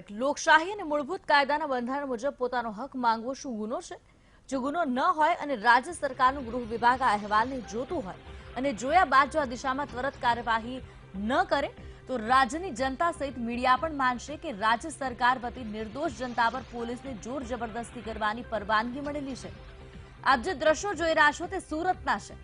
Right, લોકશાહી અને મૂળભૂત કાયદાના બંધારણ મુજબ પોતાનો હક માંગવો શું ગુનો છે? જો ગુનો ન હોય અને રાજ્ય સરકારનું ગૃહ વિભાગ આ અહેવાલને જોતું હોય અને જોયા બાદ જો આ દિશામાં ત્વરિત કાર્યવાહી ન કરે તો રાજ્યની જનતા સહિત મીડિયા પણ માનશે કે રાજ્ય સરકાર વતી નિર્દોષ જનતા પર પોલીસને જોર જબરદસ્તી કરવાની પરવાનગી મળેલી છે। આપ જે દ્રશ્યો જોઈ રહ્યા છો તે સુરતના છે।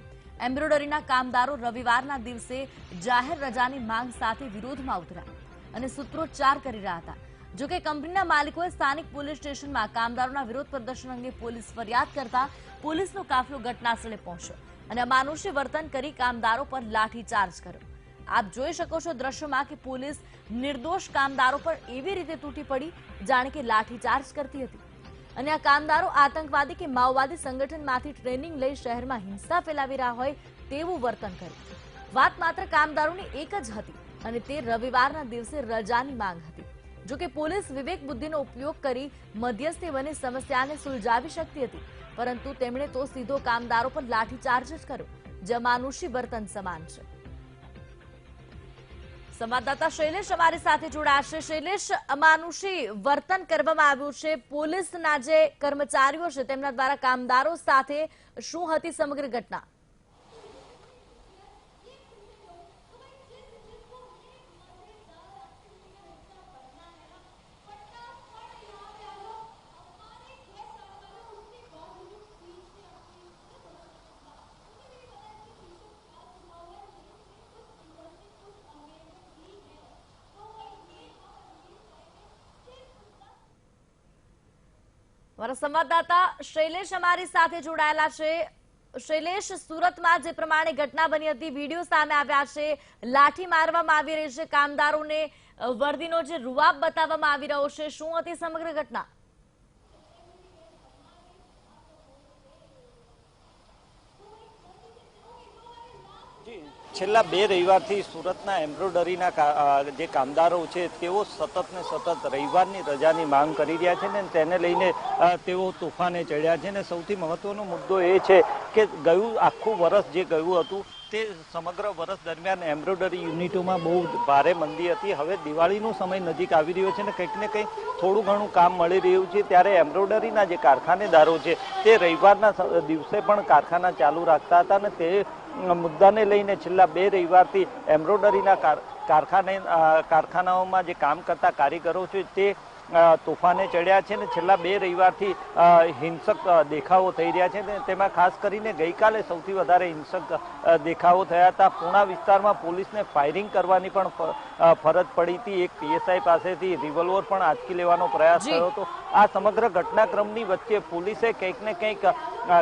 એમ્બ્રોડરીના કામદારો રવિવારના દિવસે જાહેર રજાની માંગ સાથે વિરોધમાં ઉતર્યા અને સૂત્રોચ્ચાર કરી રહ્યા હતા। જો કે કંપનીના માલિકોએ સ્થાનિક પોલીસ સ્ટેશનમાં કામદારોના વિરોધ પ્રદર્શન અંગે પોલીસ ફરિયાદ કરતા પોલીસનો કાફલો ઘટનાસ્થળે પહોંચ્યો અને અમાનુષી વર્તન કરી કામદારો પર લાઠીચાર્જ કર્યો। આપ જોઈ શકો છો દ્રશ્યમાં કે પોલીસ નિર્દોષ કામદારો પર એવી રીતે તૂટી પડી જાણે કે લાઠીચાર્જ કરતી હતી અને આ કામદારો આતંકવાદી કે માઓવાદી સંગઠનમાંથી ટ્રેનિંગ લઈ શહેરમાં હિંસા ફેલાવી રહ્યા હોય તેવું વર્તન કર્યું। વાત માત્ર કામદારોની એક જ હતી અને તે રવિવારના દિવસે રજાની માંગ હતી। જો કે પોલીસ વિવેક બુદ્ધિનો ઉપયોગ કરી મધ્યસ્થી બની સમસ્યાને સુલઝાવી શકતી હતી, પરંતુ તેમણે તો સીધો કામદારો પર લાઠીચાર્જ જ કર્યો, જે અમાનુષી વર્તન સમાન છે। સંવાદદાતા શૈલેષ અમારી સાથે જોડાશે। શૈલેષ, અમાનુષી વર્તન કરવામાં આવ્યું છે, પોલીસના જે કર્મચારીઓ છે તેમના દ્વારા કામદારો સાથે શું હતી સમગ્ર ઘટના? અમારા સંવાદદાતા શૈલેષ અમારી સાથે જોડાયેલા છે। શૈલેષ, સુરતમાં જે પ્રમાણે ઘટના બની હતી, વિડીયો સામે આવ્યા છે, લાઠી મારવામાં આવી રહી છે, કામદારોને વર્દીનો જે રૂઆબ બતાવવામાં આવી રહ્યો છે, શું હતી સમગ્ર ઘટના? છેલ્લા 2 રવિવારથી સુરતના એમ્બ્રોડરીના જે કામદારો છે તેઓ સતત ને સતત રવિવારની રજાની માંગ કરી રહ્યા છે ને તેને લઈને તેઓ તોફાને ચડ્યા છે। ને સૌથી મહત્વનો મુદ્દો એ છે કે ગયું આખું વર્ષ જે ગયું હતું તે સમગ્ર વર્ષ દરમિયાન એમ્બ્રોડરી યુનિટોમાં બહુ ભારે મંદી હતી। હવે દિવાળીનો સમય નજીક આવી રહ્યો છે ને કંઈક ને કંઈક થોડું ઘણું કામ મળી રહ્યું છે, ત્યારે એમ્બ્રોડરીના જે કારખાનેદારો છે તે રવિવારના દિવસે પણ કારખાના ચાલુ રાખતા હતા અને તે મુદ્દાને લઈને છેલ્લા 2 રવિવારથી એમ્બ્રોડરીના કારખાનાઓમાં જે કામ કરતા કારીગરો છે તે તોફાને ચડ્યા છે ને છેલ્લા 2 રવિવારથી હિંસક દેખાવો થઈ રહ્યા છે ને તેમાં ખાસ કરીને ગઈકાલે સૌથી વધારે હિંસક દેખાવો થયા હતા। પૂણા વિસ્તારમાં પોલીસને ફાયરિંગ કરવાની પણ ફરજ પડી હતી, એક પીએસઆઈ પાસેથી રિવોલ્વર પણ આંચકી લેવાનો પ્રયાસ થયો હતો। આ સમગ્ર ઘટનાક્રમની વચ્ચે પોલીસે કંઈક ને કંઈક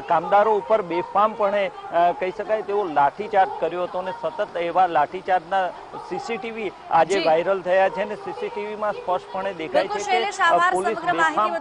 કામદારો ઉપર બેફામપણે કહી શકાય તેવો લાઠીચાર્જ કર્યો હતો અને સતત એવા લાઠીચાર્જના સીસીટીવી આજે વાયરલ થયા છે અને સીસીટીવીમાં સ્પષ્ટપણે દેખાય છે કે પોલીસ બેફામ